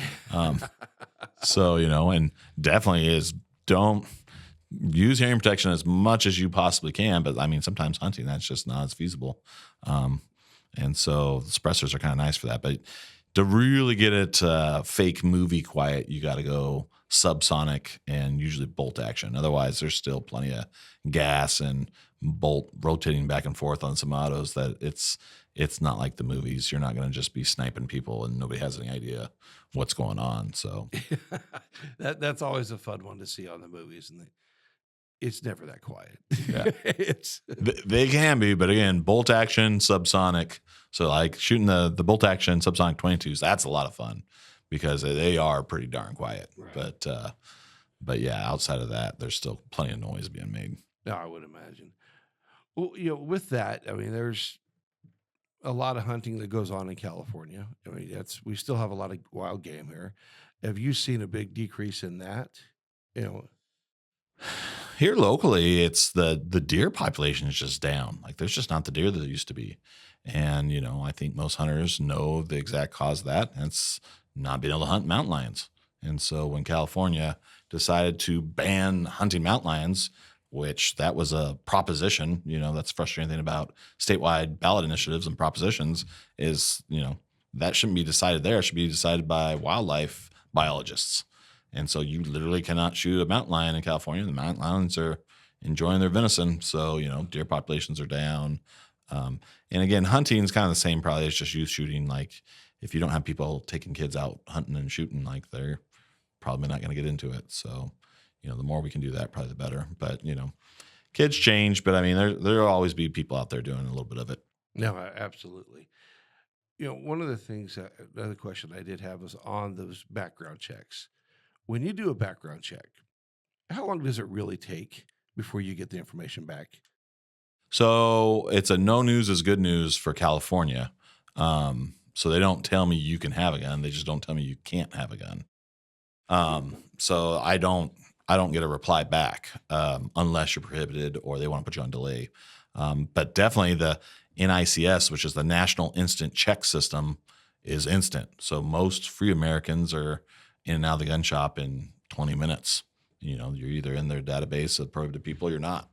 E: So, and definitely don't use hearing protection as much as you possibly can. But sometimes hunting, that's just not as feasible. And so the suppressors are kind of nice for that. But to really get it fake movie quiet, you got to go subsonic and usually bolt action. Otherwise, there's still plenty of gas and bolt rotating back and forth on some autos that it's not like the movies. You're not going to just be sniping people and nobody has any idea what's going on. So
A: that's always a fun one to see on the movies, and it's never that quiet.
E: Yeah. They can be, but again, bolt action, subsonic. So like shooting the bolt action subsonic 22s, that's a lot of fun because they are pretty darn quiet. Right. But yeah, outside of that, there's still plenty of noise being made.
A: No, I would imagine. Well, with that, there's a lot of hunting that goes on in California. We still have a lot of wild game here. Have you seen a big decrease in that?
E: Here locally, it's the deer population is just down. Like there's just not the deer that there used to be. And, I think most hunters know the exact cause of that. And it's not being able to hunt mountain lions. And so when California decided to ban hunting mountain lions, which that was a proposition, that's the frustrating thing about statewide ballot initiatives and propositions is, that shouldn't be decided there. It should be decided by wildlife biologists. And so you literally cannot shoot a mountain lion in California. The mountain lions are enjoying their venison. So, deer populations are down. And again, hunting is kind of the same probably as just youth shooting. Like if you don't have people taking kids out hunting and shooting, like they're probably not going to get into it. So, the more we can do that, probably the better. But, kids change, but I mean, there'll always be people out there doing a little bit of it.
A: No, absolutely. One of the things, another question I did have was on those background checks. When you do a background check, how long does it really take before you get the information back?
E: So it's a no news is good news for California. So they don't tell me you can have a gun. They just don't tell me you can't have a gun. So I don't get a reply back unless you're prohibited or they want to put you on delay. But definitely the NICS, which is the National Instant Check System, is instant. So most free Americans are in and out of the gun shop in 20 minutes. You're either in their database of prohibited people or you're not.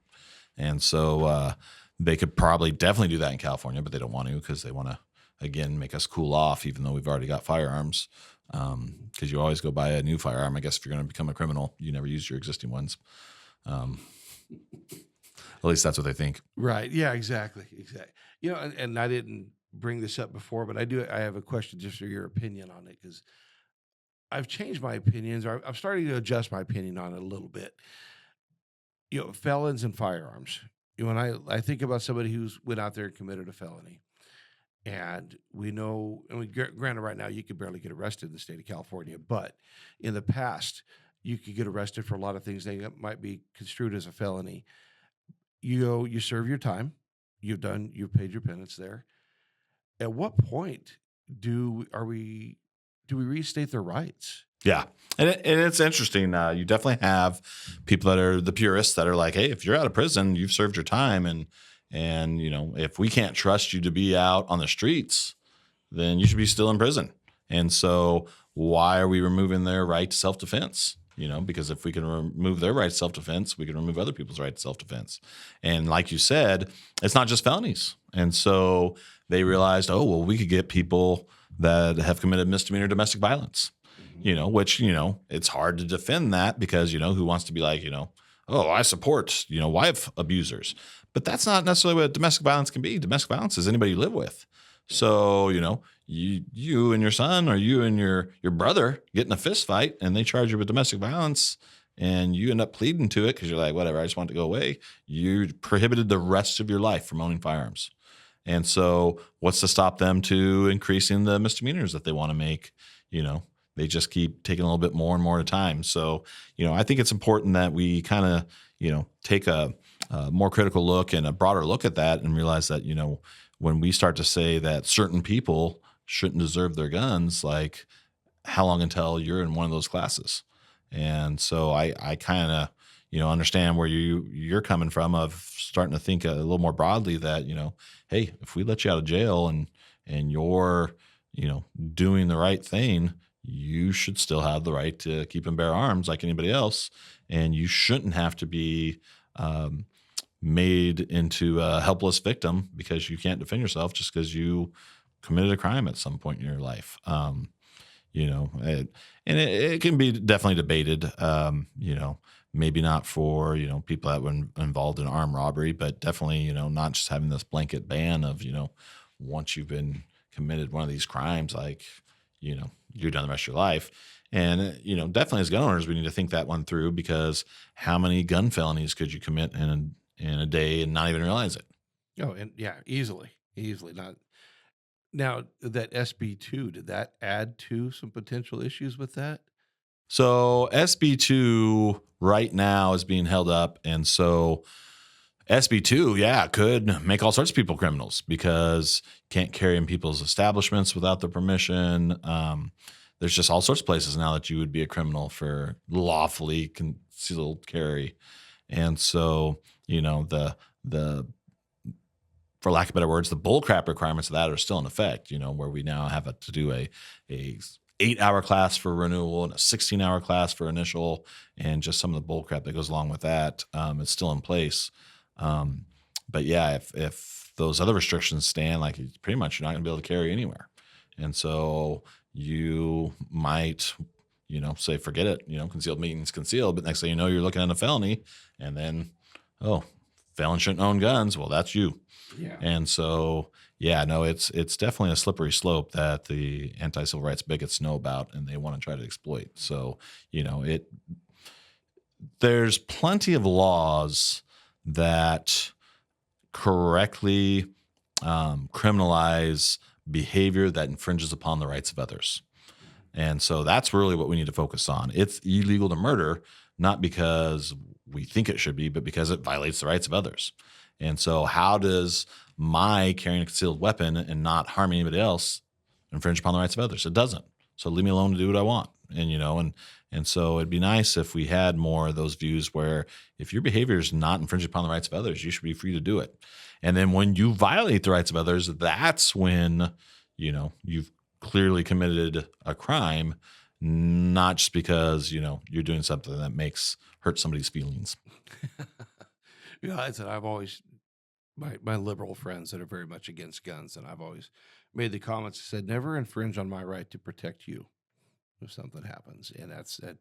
E: And so they could probably definitely do that in California, but they don't want to because they want to, again, make us cool off, even though we've already got firearms. Because you always go buy a new firearm. I guess if you're going to become a criminal, you never use your existing ones. At least that's what they think.
A: Right. Yeah, exactly. And I didn't bring this up before, but I have a question just for your opinion on it, because I've changed my opinions, or I'm starting to adjust my opinion on it a little bit. Felons and firearms. When I think about somebody who's went out there and committed a felony, and we know, granted, right now you could barely get arrested in the state of California, but in the past you could get arrested for a lot of things that might be construed as a felony. You serve your time, you've paid your penance there. At what point do we restate their rights?
E: Yeah. And it's interesting. You definitely have people that are the purists that are like, hey, if you're out of prison, you've served your time. And if we can't trust you to be out on the streets, then you should be still in prison. And so why are we removing their right to self-defense? Because if we can remove their right to self-defense, we can remove other people's right to self-defense. And like you said, it's not just felonies. And so they realized, we could get people that have committed misdemeanor domestic violence, which, it's hard to defend that because, who wants to be like, I support, wife abusers. But that's not necessarily what domestic violence can be. Domestic violence is anybody you live with. So, you and your son or you and your brother get in a fist fight and they charge you with domestic violence and you end up pleading to it because you're like, whatever, I just want it to go away. You're prohibited the rest of your life from owning firearms. And so what's to stop them to increasing the misdemeanors that they want to make? They just keep taking a little bit more and more at a time. So, I think it's important that we kind of, take a more critical look and a broader look at that and realize that, when we start to say that certain people shouldn't deserve their guns, like how long until you're in one of those classes? And so I kind of, understand where you're coming from of starting to think a little more broadly that, hey, if we let you out of jail and you're, doing the right thing, you should still have the right to keep and bear arms like anybody else. And you shouldn't have to be made into a helpless victim because you can't defend yourself just because you committed a crime at some point in your life. It can be definitely debated, maybe not for, people that were involved in armed robbery, but definitely, not just having this blanket ban of, once you've been committed one of these crimes, like, you're done the rest of your life. And, definitely as gun owners, we need to think that one through because how many gun felonies could you commit in a day and not even realize it?
A: Oh, and yeah, easily not. Now, that SB2, did that add to some potential issues with that?
E: So SB2 right now is being held up. And so SB2, could make all sorts of people criminals because you can't carry in people's establishments without their permission. There's just all sorts of places now that you would be a criminal for lawfully concealed carry. And so, the for lack of better words, the bullcrap requirements of that are still in effect, where we now have to do a 8-hour class for renewal and a 16-hour class for initial, and just some of the bullcrap that goes along with that is still in place. But if those other restrictions stand, like pretty much you're not going to be able to carry anywhere. And so you might, say, forget it, concealed means concealed, but next thing you know, you're looking at a felony and then, felon shouldn't own guns. Well, that's you.
A: Yeah.
E: And so, yeah, no, it's definitely a slippery slope that the anti-civil rights bigots know about and they want to try to exploit. So, there's plenty of laws that correctly criminalize behavior that infringes upon the rights of others. And so that's really what we need to focus on. It's illegal to murder, not because we think it should be, but because it violates the rights of others. And so how does my carrying a concealed weapon and not harming anybody else infringe upon the rights of others? It doesn't. So leave me alone to do what I want. And so it'd be nice if we had more of those views where if your behavior is not infringing upon the rights of others, you should be free to do it. And then when you violate the rights of others, that's when, you've clearly committed a crime, not just because, you're doing something that hurt somebody's feelings.
A: Yeah, I said I've always my liberal friends that are very much against guns, and I've always made the comments that said, never infringe on my right to protect you if something happens. And that's it.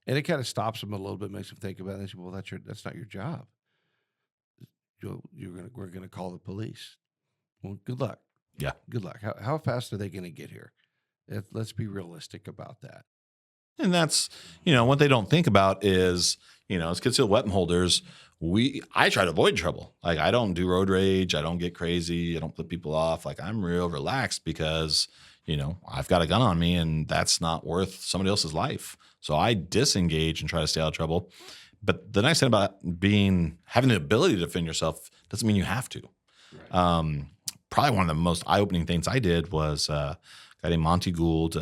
A: And it kind of stops them a little bit, makes them think about it. They say, well, that's not your job. We're gonna call the police. Well, good luck.
E: Yeah.
A: Good luck. How fast are they going to get here? Let's be realistic about that.
E: And that's, what they don't think about is, as concealed weapon holders, I try to avoid trouble. Like, I don't do road rage. I don't get crazy. I don't flip people off. Like, I'm real relaxed because, I've got a gun on me and that's not worth somebody else's life. So I disengage and try to stay out of trouble. But the nice thing about having the ability to defend yourself doesn't mean you have to. Right. Probably one of the most eye-opening things I did was a guy named Monty Gould.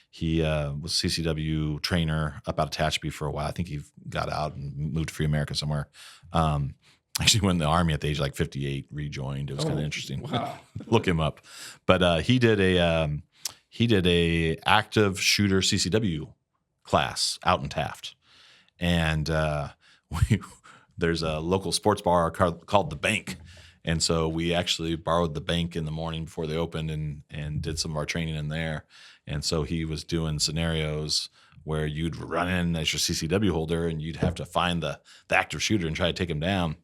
E: He was a CCW trainer up out of Tehachapi for a while. I think he got out and moved to Free America somewhere. Actually went in the Army at the age of like 58, rejoined. It was kind of interesting.
A: Wow.
E: Look him up. But he did a active shooter CCW class out in Taft. And there's a local sports bar called The Bank. And so we actually borrowed the bank in the morning before they opened and did some of our training in there. And so he was doing scenarios where you'd run in as your CCW holder and you'd have to find the active shooter and try to take him down.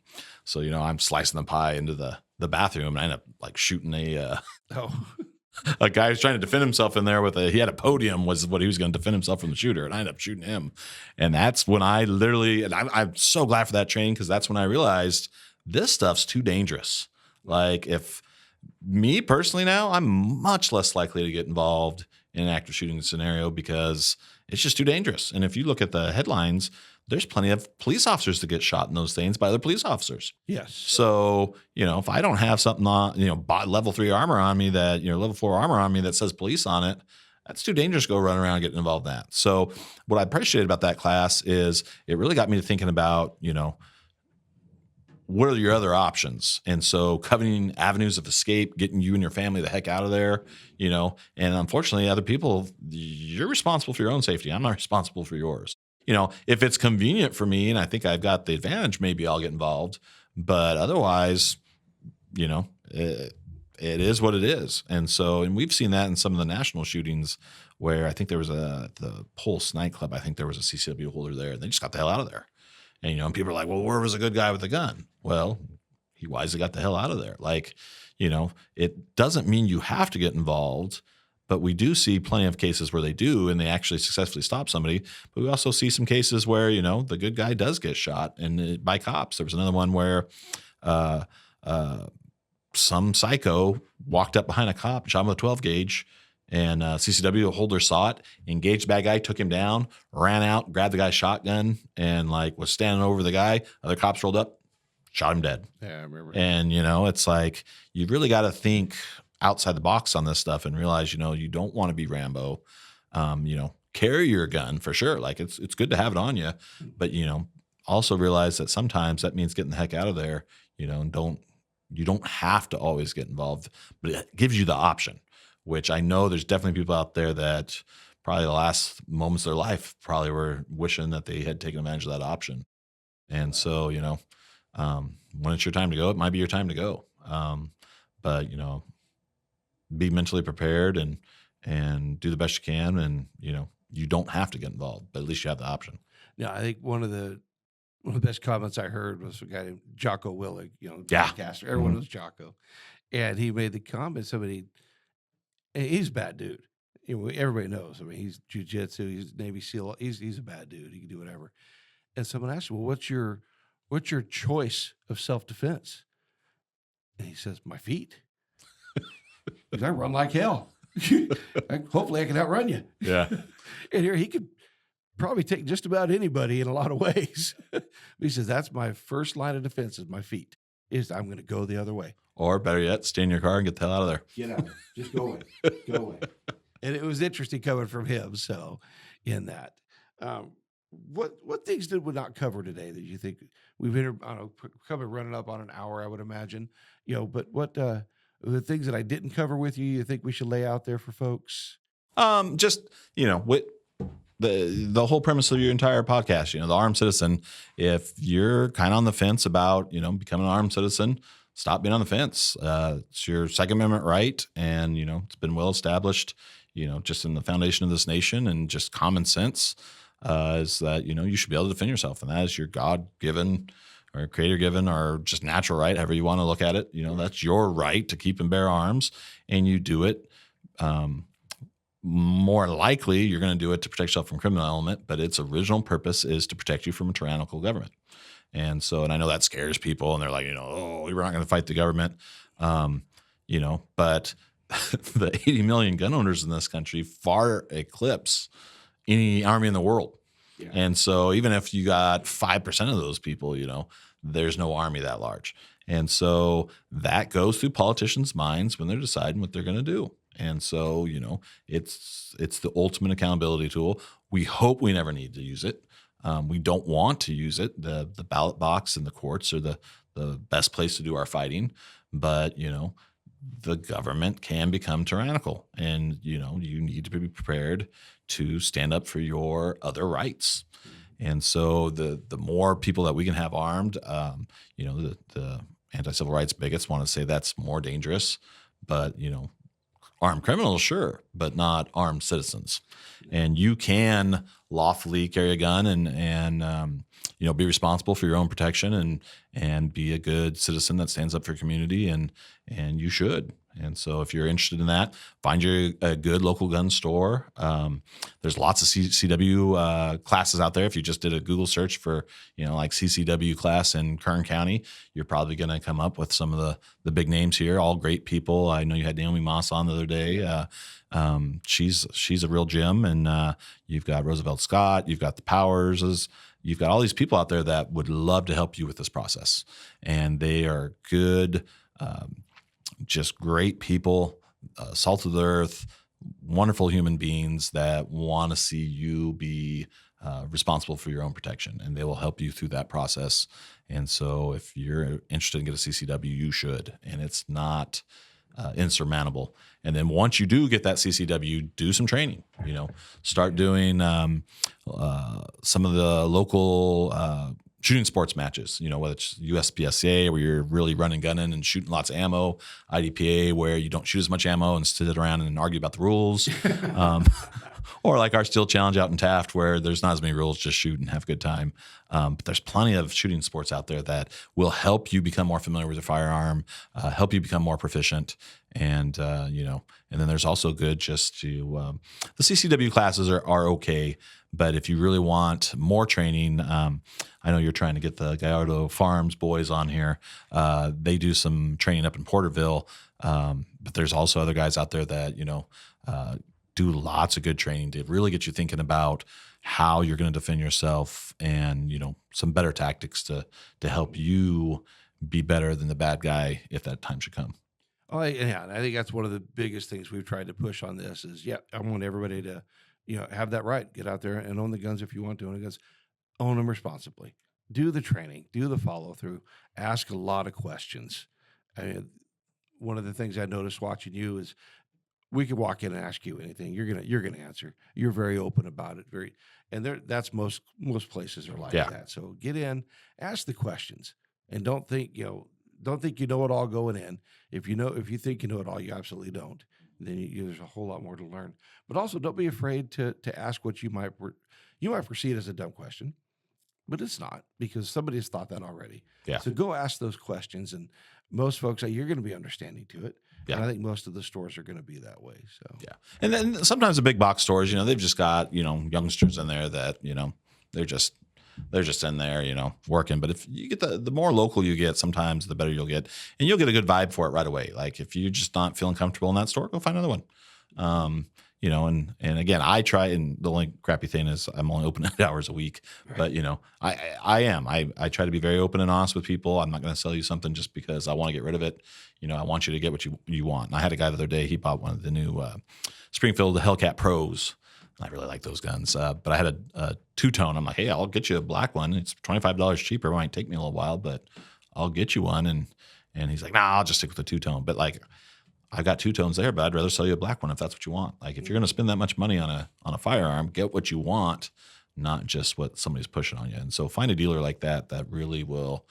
E: So, I'm slicing the pie into the bathroom and I end up like shooting a guy who's trying to defend himself in there he had a podium was what he was going to defend himself from the shooter. And I ended up shooting him. And that's when I'm so glad for that training because that's when I realized this stuff's too dangerous. Like if me personally now, I'm much less likely to get involved in an active shooting scenario because it's just too dangerous. And if you look at the headlines, there's plenty of police officers that get shot in those things by other police officers.
A: Yes.
E: So, if I don't have something on, level 3 armor on me level 4 armor on me that says police on it, that's too dangerous to go run around and get involved in that. So what I appreciated about that class is it really got me to thinking about, what are your other options? And so coveting avenues of escape, getting you and your family the heck out of there, and unfortunately other people, you're responsible for your own safety. I'm not responsible for yours. If it's convenient for me and I think I've got the advantage, maybe I'll get involved, but otherwise, it is what it is. And we've seen that in some of the national shootings where I think there was the Pulse nightclub. I think there was a CCW holder there and they just got the hell out of there. And, and people are like, well, where was a good guy with a gun? Well, he wisely got the hell out of there. Like, it doesn't mean you have to get involved, but we do see plenty of cases where they do, and they actually successfully stop somebody. But we also see some cases where, the good guy does get shot by cops. There was another one where some psycho walked up behind a cop, shot him with a 12 gauge, and CCW holder saw it, engaged the bad guy, took him down, ran out, grabbed the guy's shotgun, and was standing over the guy. Other cops rolled up, shot him dead.
A: Yeah, I remember.
E: And, it's like you've really got to think outside the box on this stuff and realize, you don't want to be Rambo. Carry your gun for sure. Like it's good to have it on you, but, also realize that sometimes that means getting the heck out of there, and you don't have to always get involved, but it gives you the option. Which I know there's definitely people out there that probably the last moments of their life probably were wishing that they had taken advantage of that option. And so, when it's your time to go, it might be your time to go. But, be mentally prepared and do the best you can. And, you don't have to get involved, but at least you have the option.
A: Yeah, I think one of the One of the best comments I heard was a guy named Jocko Willig,
E: Yeah.
A: podcaster. Everyone knows Jocko. And he made the comment, and he's a bad dude. Everybody knows. I mean, he's jujitsu, he's Navy SEAL. He's a bad dude. He can do whatever. And someone asked him, well, what's your choice of self-defense? And he says, my feet. Because I run like hell. Hopefully I can outrun you.
E: Yeah.
A: And here he could probably take just about anybody in a lot of ways. He says, that's my first line of defense is my feet. I'm going to go the other way.
E: Or better yet, stay in your car and get the hell out of there.
A: Get out. Just go away. Go away. And it was interesting coming from him. So in that, what things did we not cover today that you think we've coming running up on an hour, I would imagine, but what, the things that I didn't cover with you think we should lay out there for folks?
E: Just, with the whole premise of your entire podcast, the armed citizen, if you're kind of on the fence about, becoming an armed citizen, stop being on the fence. It's your Second Amendment right. And, it's been well established, just in the foundation of this nation, and just common sense is that, you should be able to defend yourself. And that is your God-given or creator-given or just natural right, however you want to look at it. That's your right to keep and bear arms, and you do it. More likely, you're going to do it to protect yourself from criminal element, but its original purpose is to protect you from a tyrannical government. And I know that scares people, and they're like, oh, we're not going to fight the government. But the 80 million gun owners in this country far eclipse any army in the world. Yeah. And so even if you got 5% of those people, there's no army that large. And so that goes through politicians' minds when they're deciding what they're going to do. And so, it's the ultimate accountability tool. We hope we never need to use it. We don't want to use it. The ballot box and the courts are the best place to do our fighting. But, the government can become tyrannical, and, you need to be prepared to stand up for your other rights. And so the more people that we can have armed, the anti-civil rights bigots want to say that's more dangerous, but, armed criminals, sure, but not armed citizens. And you can lawfully carry a gun and be responsible for your own protection and be a good citizen that stands up for your community, and you should. And so if you're interested in that, find a good local gun store. There's lots of CCW classes out there. If you just did a Google search for, like CCW class in Kern County, you're probably going to come up with some of the big names here, all great people. I know you had Naomi Moss on the other day. She's a real gem. And you've got Roosevelt Scott, you've got the Powerses, you've got all these people out there that would love to help you with this process. And they are good, just great people, salt of the earth, wonderful human beings that want to see you be responsible for your own protection, and they will help you through that process. And so if you're interested in getting a CCW, you should, and it's not insurmountable. And then once you do get that CCW, do some training, start doing some of the local shooting sports matches, whether it's USPSA where you're really running, gunning and shooting lots of ammo, IDPA where you don't shoot as much ammo and sit around and argue about the rules, or like our Steel Challenge out in Taft where there's not as many rules, just shoot and have a good time. But there's plenty of shooting sports out there that will help you become more familiar with your firearm, help you become more proficient. And, and then there's also good just to, the CCW classes are okay. But if you really want more training, I know you're trying to get the Gallardo Farms boys on here. They do some training up in Porterville. But there's also other guys out there that, do lots of good training to really get you thinking about how you're going to defend yourself and, some better tactics to help you be better than the bad guy if that time should come.
A: Oh, yeah. And I think that's one of the biggest things we've tried to push on this is, I want everybody to, have that right. Get out there and own the guns if you want to own the guns. Own them responsibly. Do the training. Do the follow through. Ask a lot of questions. I mean, one of the things I noticed watching you is we could walk in and ask you anything. You're gonna answer. You're very open about it. That's most places are like that. So get in, ask the questions, and don't think you know it all going in. If you think you know it all, you absolutely don't. Then there's a whole lot more to learn. But also, don't be afraid to ask what you might perceive as a dumb question. but it's not, because somebody has thought that already.
E: Yeah.
A: So go ask those questions, and most folks, you're going to be understanding to it.
E: Yeah.
A: And I think most of the stores are going to be that way. So
E: Yeah. And then sometimes the big box stores, they've just got, youngsters in there that, they're just in there, working. But if you get the more local you get, sometimes the better you'll get, and you'll get a good vibe for it right away. Like if you're just not feeling comfortable in that store, go find another one. And again, I try, and the only crappy thing is I'm only open 8 hours a week, but I try to be very open and honest with people. I'm not going to sell you something just because I want to get rid of it. I want you to get what you want. And I had a guy the other day, he bought one of the new Springfield Hellcat Pros. I really like those guns. But I had a two-tone. I'm like, hey, I'll get you a black one. It's $25 cheaper. It might take me a little while, but I'll get you one. And he's like, nah, I'll just stick with the two-tone. But like, I've got two-tones there, but I'd rather sell you a black one if that's what you want. Like if you're going to spend that much money on a firearm, get what you want, not just what somebody's pushing on you. And so find a dealer like that really will,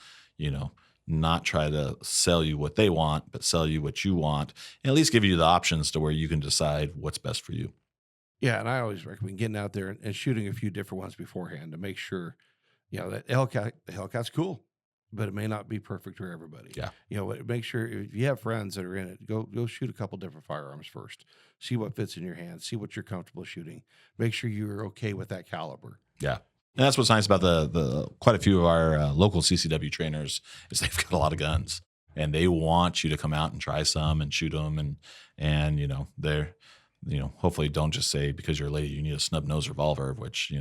E: not try to sell you what they want, but sell you what you want, and at least give you the options to where you can decide what's best for you.
A: yeah, and I always recommend getting out there and shooting a few different ones beforehand to make sure, that the Hellcat's cool, but it may not be perfect for everybody.
E: Yeah.
A: Make sure if you have friends that are in it, go shoot a couple different firearms first. See what fits in your hand. See what you're comfortable shooting. Make sure you're okay with that caliber.
E: Yeah. And that's what's nice about the quite a few of our local CCW trainers is they've got a lot of guns, and they want you to come out and try some and shoot them, and they're hopefully don't just say because you're a lady you need a snub nose revolver, which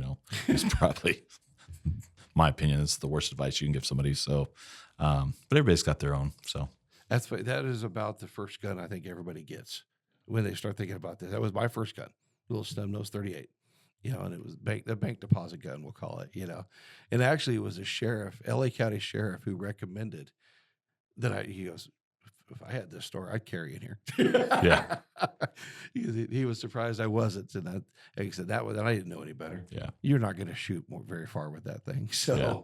E: is probably my opinion is the worst advice you can give somebody. So, but everybody's got their own. So
A: That is about the first gun I think everybody gets when they start thinking about this. That was my first gun, little snub nose 38. And it was the bank deposit gun, we'll call it, And actually it was a sheriff, LA County sheriff, who recommended that he goes, if I had this store, I'd carry it here.
E: Yeah.
A: he was surprised I wasn't. And like I said, and I didn't know any better.
E: Yeah.
A: You're not going to shoot very far with that thing. So,
E: Yeah.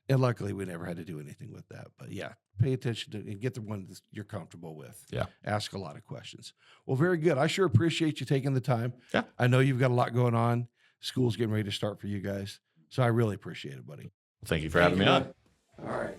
A: And luckily we never had to do anything with that. But yeah, pay attention to and get the one that you're comfortable with.
E: Yeah.
A: Ask a lot of questions. Well, very good. I sure appreciate you taking the time.
E: Yeah.
A: I know you've got a lot going on. School's getting ready to start for you guys. So I really appreciate it, buddy.
E: Thank you for having me on.
A: All right.